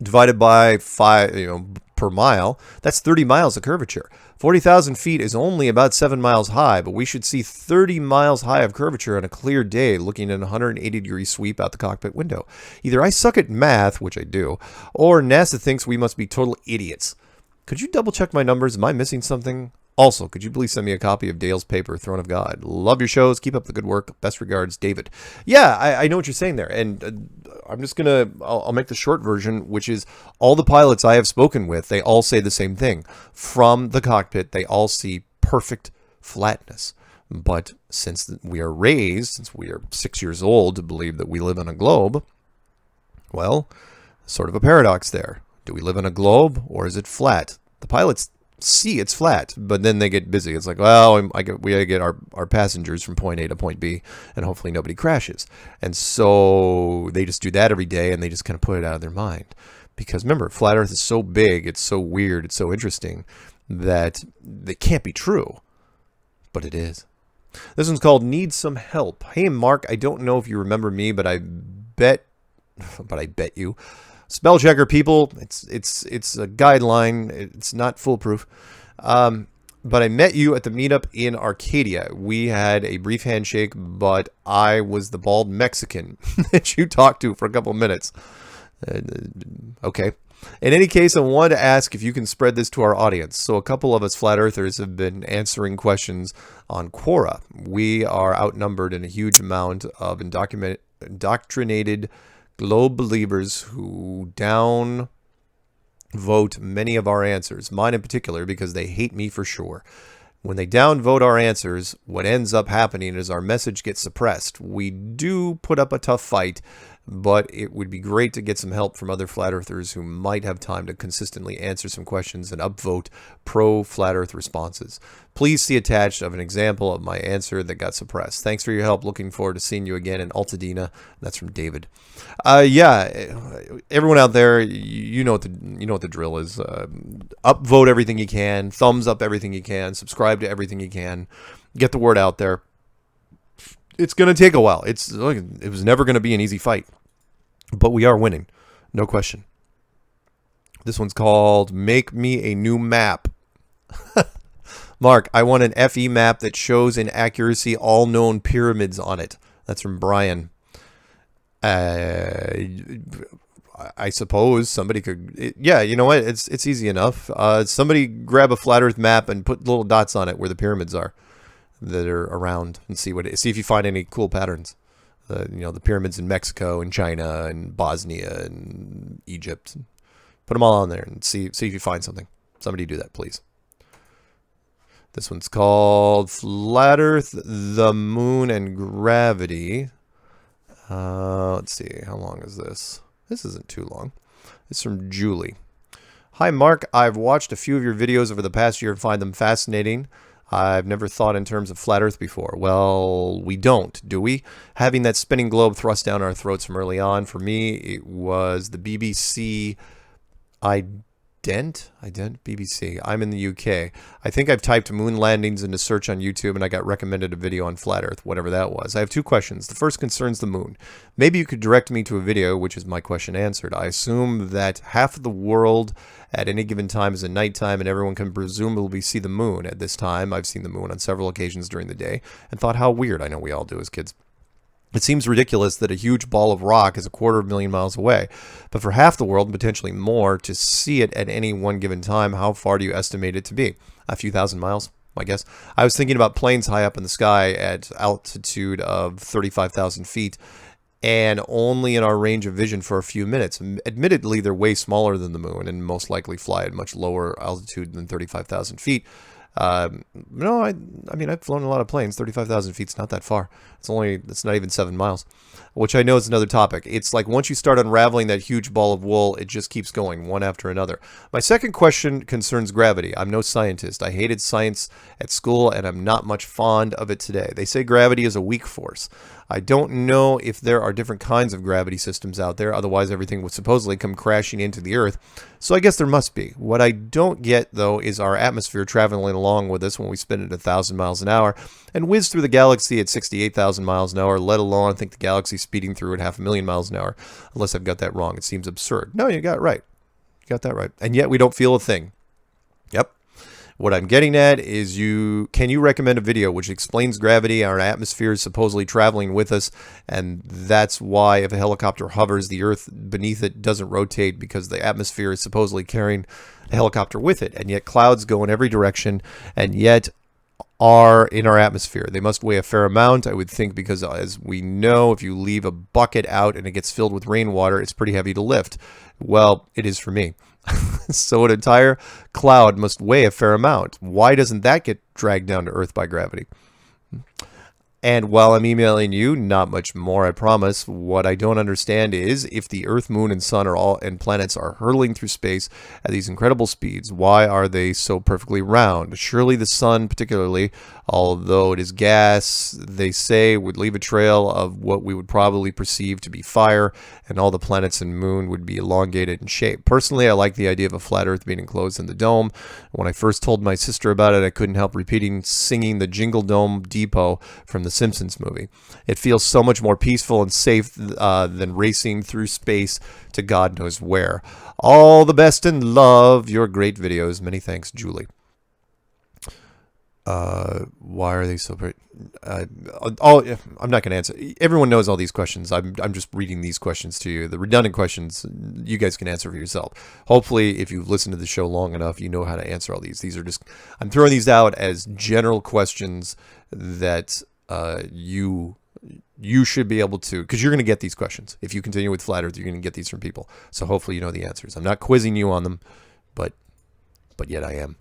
S1: Divided by 5, per mile, that's 30 miles of curvature. 40,000 feet is only about 7 miles high, but we should see 30 miles high of curvature on a clear day looking at a 180-degree sweep out the cockpit window. Either I suck at math, which I do, or NASA thinks we must be total idiots. Could you double-check my numbers? Am I missing something? Also, could you please send me a copy of Dale's paper, Throne of God? Love your shows. Keep up the good work. Best regards, David. Yeah, I know what you're saying there. And I'm just going to, I'll make the short version, which is all the pilots I have spoken with, they all say the same thing. From the cockpit, they all see perfect flatness. But since we are 6 years old to believe that we live on a globe, well, sort of a paradox there. Do we live on a globe or is it flat? The pilots see it's flat, but then they get busy. It's like, well, we gotta get our passengers from point A to point B, and hopefully nobody crashes. And so they just do that every day, and they just kind of put it out of their mind. Because remember, flat Earth is so big, it's so weird, it's so interesting that it can't be true, but it is. This one's called Need Some Help. Hey, Mark, I don't know if you remember me, but I bet you. Spell checker people, it's a guideline. It's not foolproof. But I met you at the meetup in Arcadia. We had a brief handshake, but I was the bald Mexican that you talked to for a couple minutes. Okay. In any case, I wanted to ask if you can spread this to our audience. So a couple of us flat earthers have been answering questions on Quora. We are outnumbered in a huge amount of indoctrinated globe believers who downvote many of our answers, mine in particular, because they hate me for sure. When they downvote our answers, what ends up happening is our message gets suppressed. We do put up a tough fight, but it would be great to get some help from other flat earthers who might have time to consistently answer some questions and upvote pro-flat earth responses. Please see attached of an example of my answer that got suppressed. Thanks for your help. Looking forward to seeing you again in Altadena. That's from David. Yeah, everyone out there, you know what the drill is. Upvote everything you can, thumbs up everything you can, subscribe to everything you can, get the word out there. It's going to take a while. It was never going to be an easy fight, but we are winning, no question. This one's called Make Me a New Map. Mark, I want an FE map that shows in accuracy all known pyramids on it. That's from Brian. I suppose somebody could. Yeah, you know what? It's easy enough. Somebody grab a flat Earth map and put little dots on it where the pyramids are that are around, and see if you find any cool patterns. The pyramids in Mexico and China and Bosnia and Egypt. Put them all on there and see if you find something. Somebody do that, please. This one's called Flat Earth, the Moon, and Gravity. Let's see. How long is this? This isn't too long. It's from Julie. Hi, Mark. I've watched a few of your videos over the past year and find them fascinating. I've never thought in terms of flat Earth before. Well, we don't, do we? Having that spinning globe thrust down our throats from early on. For me, it was the BBC BBC. I'm in the UK. I think I've typed moon landings into search on YouTube and I got recommended a video on flat Earth, whatever that was. I have two questions. The first concerns the moon. Maybe you could direct me to a video, which is my question answered. I assume that half of the world at any given time is at nighttime and everyone can presumably see the moon at this time. I've seen the moon on several occasions during the day and thought how weird. I know we all do as kids. It seems ridiculous that a huge ball of rock is 250,000 miles away, but for half the world, and potentially more, to see it at any one given time, how far do you estimate it to be? A few thousand miles, I guess. I was thinking about planes high up in the sky at altitude of 35,000 feet, and only in our range of vision for a few minutes. Admittedly, they're way smaller than the moon, and most likely fly at much lower altitude than 35,000 feet. No, I mean, I've flown a lot of planes. 35,000 feet's not that far. It's not even 7 miles, which I know is another topic. It's like once you start unraveling that huge ball of wool, it just keeps going one after another. My second question concerns gravity. I'm no scientist. I hated science at school and I'm not much fond of it today. They say gravity is a weak force. I don't know if there are different kinds of gravity systems out there. Otherwise, everything would supposedly come crashing into the Earth. So I guess there must be. What I don't get, though, is our atmosphere traveling along with us when we spin at 1,000 miles an hour and whiz through the galaxy at 68,000 miles an hour, let alone I think the galaxy speeding through at 500,000 miles an hour. Unless I've got that wrong. It seems absurd. No, you got it right. You got that right. And yet we don't feel a thing. Yep. What I'm getting at is can you recommend a video which explains gravity? Our atmosphere is supposedly traveling with us, and that's why if a helicopter hovers, the Earth beneath it doesn't rotate because the atmosphere is supposedly carrying a helicopter with it, and yet clouds go in every direction, and yet are in our atmosphere. They must weigh a fair amount, I would think, because as we know, if you leave a bucket out and it gets filled with rainwater, it's pretty heavy to lift. Well, it is for me. So an entire cloud must weigh a fair amount. Why doesn't that get dragged down to Earth by gravity? And while I'm emailing you, not much more, I promise. What I don't understand is if the Earth, Moon, and Sun and planets are hurtling through space at these incredible speeds, why are they so perfectly round? Surely the Sun, particularly, although it is gas, they say would leave a trail of what we would probably perceive to be fire, and all the planets and Moon would be elongated in shape. Personally, I like the idea of a flat Earth being enclosed in the dome. When I first told my sister about it, I couldn't help singing the Jingle Dome Depot from the Simpsons movie. It feels so much more peaceful and safe than racing through space to God knows where. All the best and love your great videos. Many thanks, Julie. Why are they so great? I'm not going to answer. Everyone knows all these questions. I'm just reading these questions to you. The redundant questions, you guys can answer for yourself. Hopefully, if you've listened to the show long enough, you know how to answer all these. These are just, I'm throwing these out as general questions that you should be able to, because you're going to get these questions. If you continue with Flat Earth, you're going to get these from people. So hopefully you know the answers. I'm not quizzing you on them, but yet I am.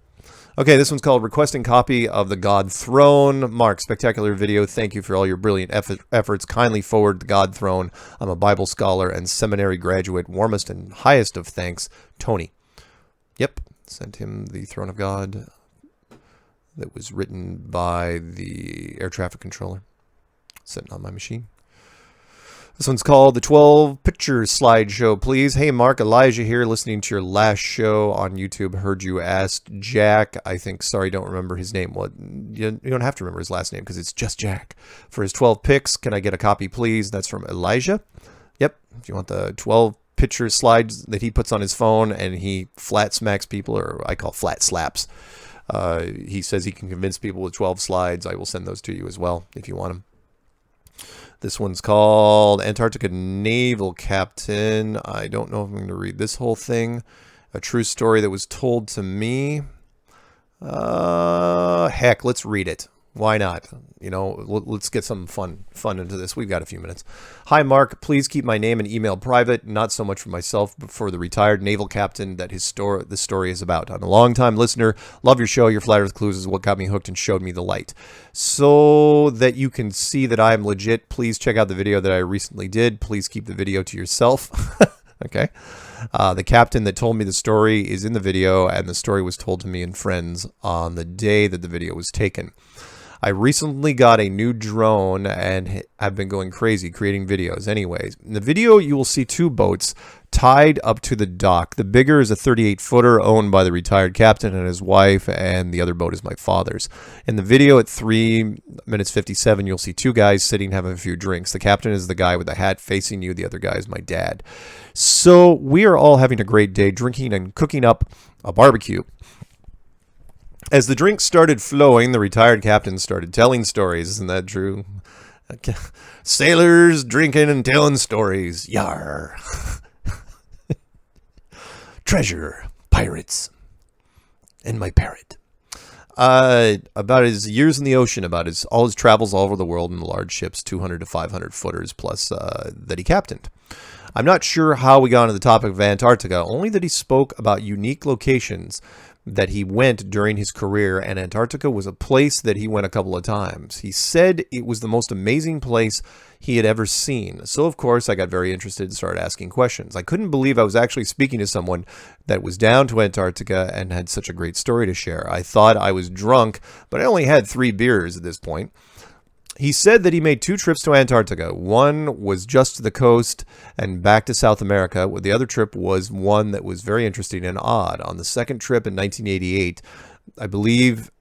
S1: Okay, this one's called Requesting Copy of the God Throne. Mark, spectacular video. Thank you for all your brilliant efforts. Kindly forward the God Throne. I'm a Bible scholar and seminary graduate. Warmest and highest of thanks, Tony. Yep, sent him the Throne of God that was written by the air traffic controller sitting on my machine. This one's called the 12 Pictures Slideshow, please. Hey, Mark, Elijah here, listening to your last show on YouTube. Heard you asked Jack, I think, sorry, don't remember his name. Well, you don't have to remember his last name because it's just Jack. For his 12 picks, can I get a copy, please? That's from Elijah. Yep, if you want the 12 picture slides that he puts on his phone and he flat smacks people, or I call flat slaps. He says he can convince people with 12 slides. I will send those to you as well if you want them. This one's called Antarctica Naval Captain. I don't know if I'm going to read this whole thing. A true story that was told to me. Heck, let's read it. Why not? You know, let's get some fun into this. We've got a few minutes. Hi, Mark. Please keep my name and email private. Not so much for myself, but for the retired naval captain that this story is about. I'm a long-time listener. Love your show. Your Flat Earth Clues is what got me hooked and showed me the light. So that you can see that I'm legit, please check out the video that I recently did. Please keep the video to yourself. Okay. The captain that told me the story is in the video, and the story was told to me and friends on the day that the video was taken. I recently got a new drone and I've been going crazy creating videos. Anyways, in the video, you will see two boats tied up to the dock. The bigger is a 38-footer owned by the retired captain and his wife, and the other boat is my father's. In the video at 3 minutes 57, you'll see two guys sitting having a few drinks. The captain is the guy with the hat facing you. The other guy is my dad. So we are all having a great day drinking and cooking up a barbecue. As the drinks started flowing, the retired captain started telling stories. Isn't that true? Sailors drinking and telling stories. Yar. Treasure, pirates, and my parrot. About his years in the ocean, about all his travels all over the world in the large ships, 200 to 500 footers plus that he captained. I'm not sure how we got into the topic of Antarctica, only that he spoke about unique locations that he went during his career, and Antarctica was a place that he went a couple of times. He said it was the most amazing place he had ever seen. So, of course, I got very interested and started asking questions. I couldn't believe I was actually speaking to someone that was down to Antarctica and had such a great story to share. I thought I was drunk, but I only had 3 beers at this point. He said that he made 2 trips to Antarctica. One was just to the coast and back to South America. The other trip was one that was very interesting and odd. On the second trip in 1988, I believe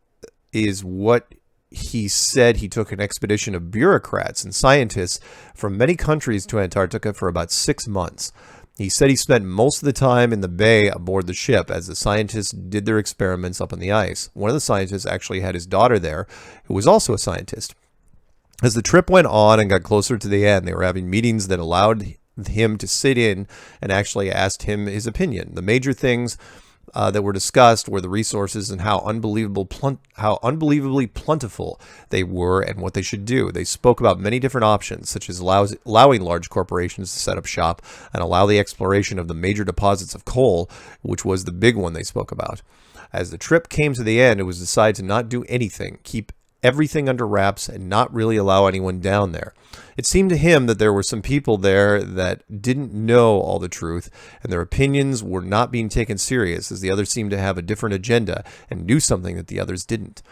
S1: is what he said, he took an expedition of bureaucrats and scientists from many countries to Antarctica for about 6 months. He said he spent most of the time in the bay aboard the ship as the scientists did their experiments up on the ice. One of the scientists actually had his daughter there, who was also a scientist. As the trip went on and got closer to the end, they were having meetings that allowed him to sit in and actually asked him his opinion. The major things that were discussed were the resources and how unbelievably plentiful they were and what they should do. They spoke about many different options, such as allowing large corporations to set up shop and allow the exploration of the major deposits of coal, which was the big one they spoke about. As the trip came to the end, it was decided to not do anything, keep everything under wraps, and not really allow anyone down there. It seemed to him that there were some people there that didn't know all the truth, and their opinions were not being taken serious, as the others seemed to have a different agenda and knew something that the others didn't.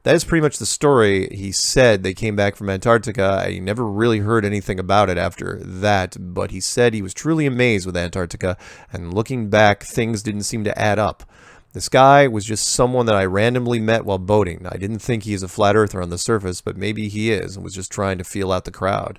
S1: That is pretty much the story. He said they came back from Antarctica, and he never really heard anything about it after that, but he said he was truly amazed with Antarctica, and looking back, things didn't seem to add up. This guy was just someone that I randomly met while boating. I didn't think he is a flat earther on the surface, but maybe he is and was just trying to feel out the crowd.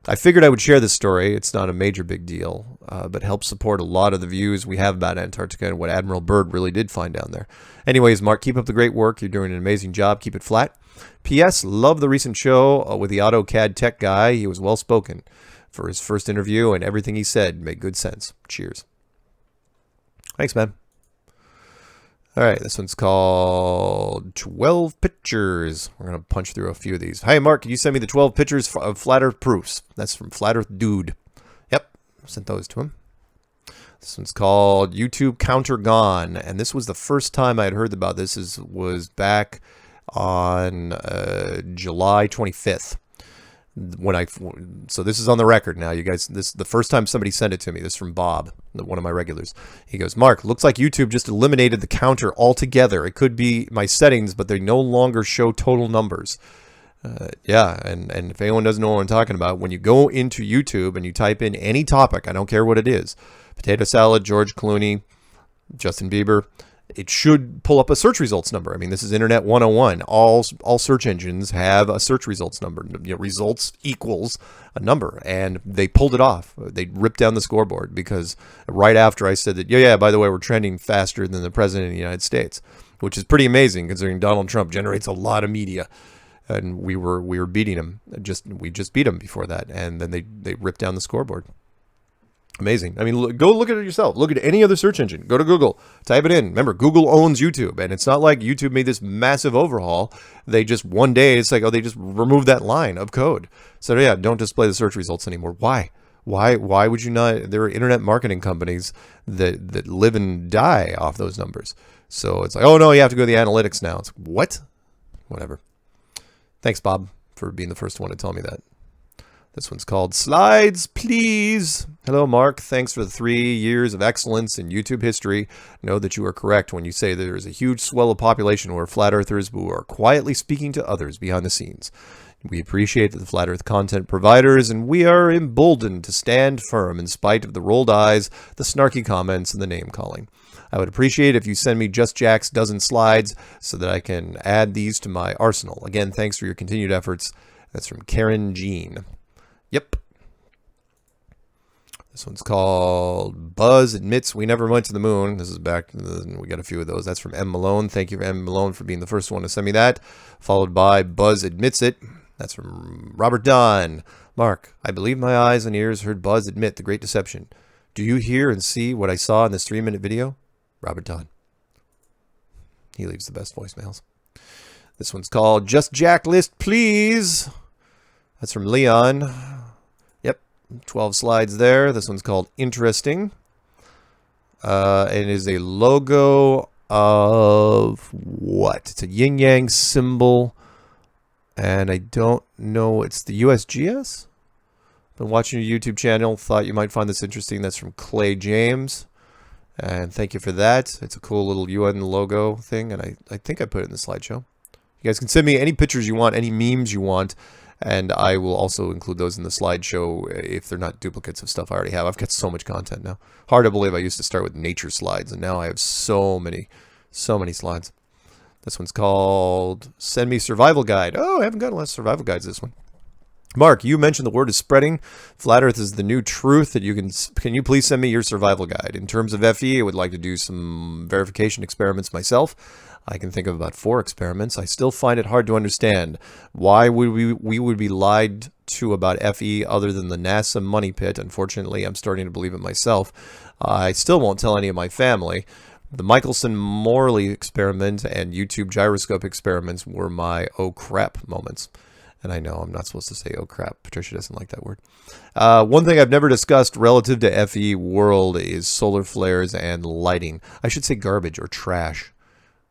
S1: I figured I would share this story. It's not a major big deal, but helps support a lot of the views we have about Antarctica and what Admiral Byrd really did find down there. Anyways, Mark, keep up the great work. You're doing an amazing job. Keep it flat. P.S. Love the recent show with the AutoCAD tech guy. He was well spoken for his first interview, and everything he said made good sense. Cheers. Thanks, man. All right, this one's called 12 Pictures. We're going to punch through a few of these. Hi, Mark, can you send me the 12 pictures of Flat Earth proofs? That's from Flat Earth Dude. Yep, sent those to him. This one's called YouTube Counter Gone, and this was the first time I had heard about this. Was back on July 25th. So this is on the record now, you guys. This is the first time somebody sent it to me. This is from Bob, one of my regulars. He goes, Mark, looks like YouTube just eliminated the counter altogether. It could be my settings, but they no longer show total numbers. Yeah, and if anyone doesn't know what I'm talking about, when you go into YouTube and you type in any topic, I don't care what it is, potato salad, George Clooney, Justin Bieber, it should pull up a search results number. I mean, this is Internet 101. All search engines have a search results number. You know, results equals a number, and they pulled it off. They ripped down the scoreboard because right after I said that, yeah, by the way, we're trending faster than the president of the United States. which is pretty amazing considering Donald Trump generates a lot of media. And we were beating him. We just beat him before that, and then they ripped down the scoreboard. Amazing. I mean, go look at it yourself. Look at any other search engine. Go to Google. Type it in. Remember, Google owns YouTube, and it's not like YouTube made this massive overhaul. They just one day it's like, oh, they just removed that line of code. So yeah, don't display the search results anymore. Why? Why would you not? There are internet marketing companies that live and die off those numbers. So it's like, oh no, you have to go to the analytics now. It's what? Whatever. Thanks, Bob, for being the first one to tell me that. This one's called Slides, Please. Hello, Mark. Thanks for the 3 years of excellence in YouTube history. Know that you are correct when you say there is a huge swell of population who are flat earthers who are quietly speaking to others behind the scenes. We appreciate the flat earth content providers, and we are emboldened to stand firm in spite of the rolled eyes, the snarky comments, and the name calling. I would appreciate if you send me Just Jack's dozen slides so that I can add these to my arsenal. Again, thanks for your continued efforts. That's from Karen Jean. Yep. This one's called Buzz Admits We Never Went to the Moon. This is back. We got a few of those. That's from M. Malone. Thank you, M. Malone, for being the first one to send me that. Followed by Buzz Admits It. That's from Robert Dunn. Mark, I believe my eyes and ears heard Buzz admit the great deception. Do you hear and see what I saw in this 3-minute video? Robert Dunn. He leaves the best voicemails. This one's called Just Jack List, Please. That's from Leon. Yep, 12 slides there. This one's called Interesting. It is a logo of what? It's a yin-yang symbol. And I don't know. It's the USGS? Been watching your YouTube channel. Thought you might find this interesting. That's from Clay James. And thank you for that. It's a cool little UN logo thing. And I think I put it in the slideshow. You guys can send me any pictures you want, any memes you want. And I will also include those in the slideshow if they're not duplicates of stuff I already have. I've got so much content now. Hard to believe I used to start with nature slides, and now I have so many slides. This one's called Send Me Survival Guide. Oh, I haven't gotten a lot of survival guides this one. Mark, you mentioned the word is spreading. Flat Earth is the new truth that you can you please send me your survival guide? In terms of FE, I would like to do some verification experiments myself. I can think of about 4 experiments. I still find it hard to understand. Why would we would be lied to about FE other than the NASA money pit? Unfortunately, I'm starting to believe it myself. I still won't tell any of my family. The Michelson-Morley experiment and YouTube gyroscope experiments were my oh crap moments. And I know I'm not supposed to say oh crap. Patricia doesn't like that word. One thing I've never discussed relative to FE world is solar flares and lighting. I should say garbage or trash.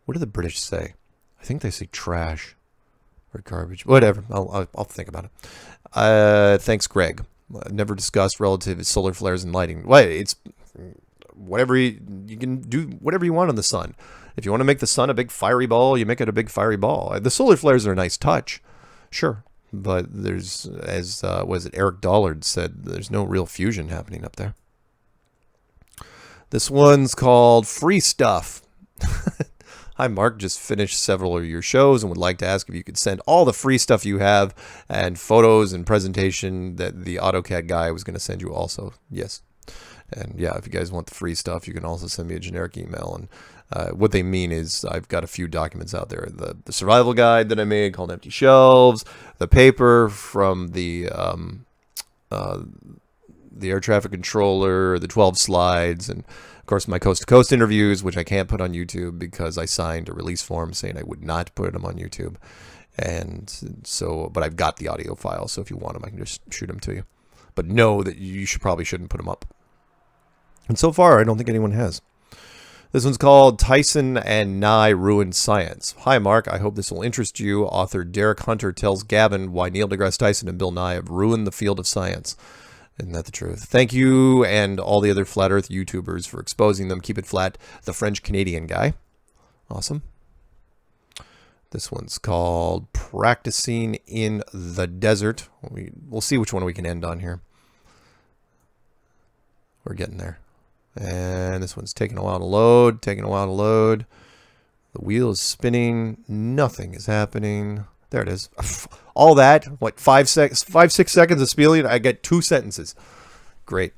S1: What do the British say? I think they say trash or garbage. Whatever. I'll think about it. Thanks, Greg. Never discussed relative to solar flares and lighting. Well, it's whatever you can do whatever you want on the sun. If you want to make the sun a big fiery ball, you make it a big fiery ball. The solar flares are a nice touch. Sure. But there's, as was it Eric Dollard said, there's no real fusion happening up there. This one's called Free Stuff. Hi, Mark. Just finished several of your shows and would like to ask if you could send all the free stuff you have and photos and presentation that the AutoCAD guy was going to send you also. Yes. And yeah, if you guys want the free stuff, you can also send me a generic email. And what they mean is I've got a few documents out there. The survival guide that I made called Empty Shelves, the paper from the air traffic controller, the 12 slides, and of course my coast-to-coast interviews, which I can't put on YouTube because I signed a release form saying I would not put them on YouTube. And so, but I've got the audio file, so if you want them, I can just shoot them to you. But know that you probably shouldn't put them up. And so far, I don't think anyone has. This one's called Tyson and Nye Ruined Science. Hi, Mark. I hope this will interest you. Author Derek Hunter tells Gavin why Neil deGrasse Tyson and Bill Nye have ruined the field of science. Isn't that the truth? Thank you and all the other Flat Earth YouTubers for exposing them. Keep it flat. The French-Canadian guy. Awesome. This one's called Practicing in the Desert. We'll see which one we can end on here. We're getting there. And this one's taking a while to load, The wheel is spinning. Nothing is happening. There it is. All that, what, 5, 6 seconds of spieling? I get 2 sentences. Great.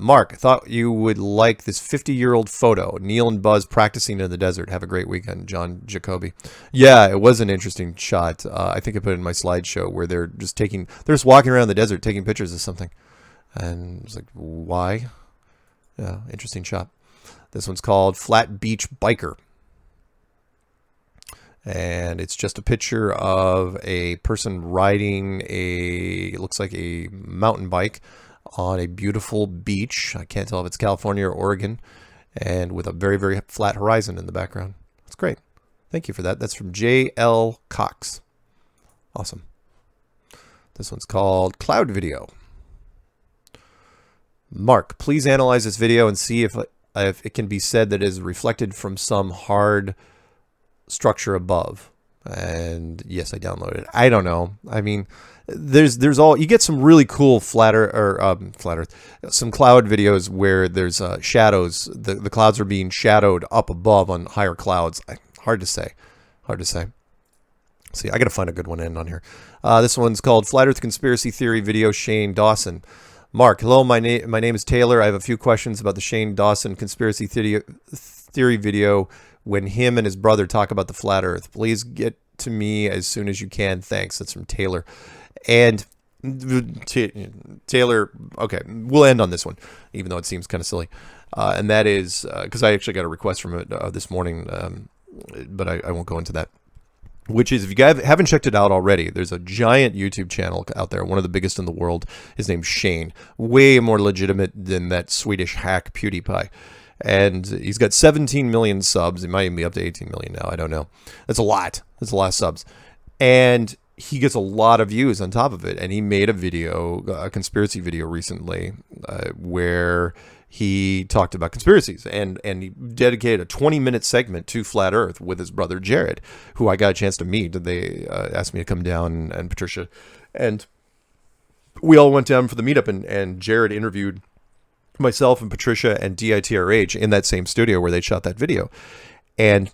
S1: Mark, I thought you would like this 50-year-old photo. Neil and Buzz practicing in the desert. Have a great weekend, John Jacoby. Yeah, it was an interesting shot. I think I put it in my slideshow where they're just walking around the desert taking pictures of something. And it's like, why? Yeah, interesting shot. This one's called Flat Beach Biker. And it's just a picture of a person riding it looks like a mountain bike on a beautiful beach. I can't tell if it's California or Oregon, and with a very, very flat horizon in the background. That's great. Thank you for that. That's from J.L. Cox. Awesome. This one's called Cloud Video. Mark, please analyze this video and see if it can be said that it is reflected from some hard structure above. And yes, I downloaded it. I don't know. I mean, there's all, you get some really cool flat earth, some cloud videos where there's shadows. The clouds are being shadowed up above on higher clouds. Hard to say. See, I gotta find a good one to end on here. This one's called Flat Earth Conspiracy Theory Video, Shane Dawson. Mark, hello, my name is Taylor. I have a few questions about the Shane Dawson conspiracy theory video when him and his brother talk about the flat earth. Please get to me as soon as you can. Thanks. That's from Taylor. And Taylor, okay, we'll end on this one, even though it seems kind of silly. And that is, because I actually got a request from it this morning, but I won't go into that. Which is, if you guys haven't checked it out already, there's a giant YouTube channel out there, one of the biggest in the world. His name's Shane. Way more legitimate than that Swedish hack PewDiePie. And he's got 17 million subs. It might even be up to 18 million now. I don't know. That's a lot. That's a lot of subs. And he gets a lot of views on top of it. And he made a video, a conspiracy video recently, where he talked about conspiracies. And he dedicated a 20-minute segment to Flat Earth with his brother Jared, who I got a chance to meet. They asked me to come down, and Patricia. And we all went down for the meetup, and Jared interviewed myself and Patricia and DITRH in that same studio where they shot that video. And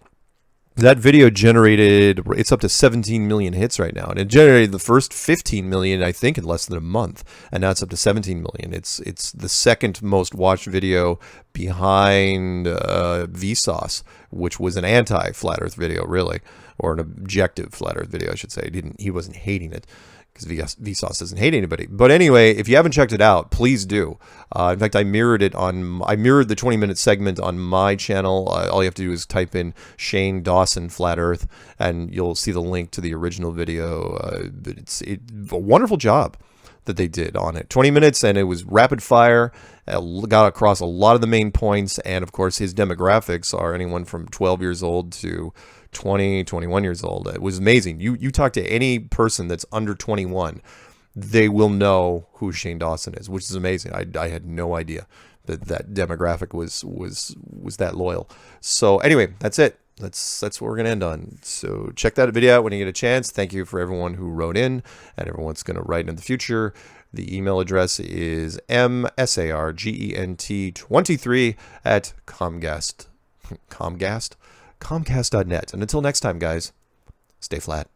S1: that video generated, it's up to 17 million hits right now. And it generated the first 15 million, I think, in less than a month. And now it's up to 17 million. It's the second most watched video behind Vsauce, which was an anti-Flat Earth video, really. Or an objective Flat Earth video, I should say. He wasn't hating it, because Vsauce doesn't hate anybody. But anyway, if you haven't checked it out, please do. In fact, I mirrored the 20-minute segment on my channel. All you have to do is type in Shane Dawson Flat Earth, and you'll see the link to the original video. It's a wonderful job that they did on it. 20 minutes, and it was rapid fire. Got across a lot of the main points, and of course, his demographics are anyone from 12 years old to 20, 21 years old. It was amazing. You talk to any person that's under 21, they will know who Shane Dawson is, which is amazing. I had no idea that demographic was that loyal. So anyway, that's it. That's what we're gonna end on. So check that video out when you get a chance. Thank you for everyone who wrote in and everyone's gonna write in the future. The email address is msargent23@comcast.net. And until next time, guys, stay flat.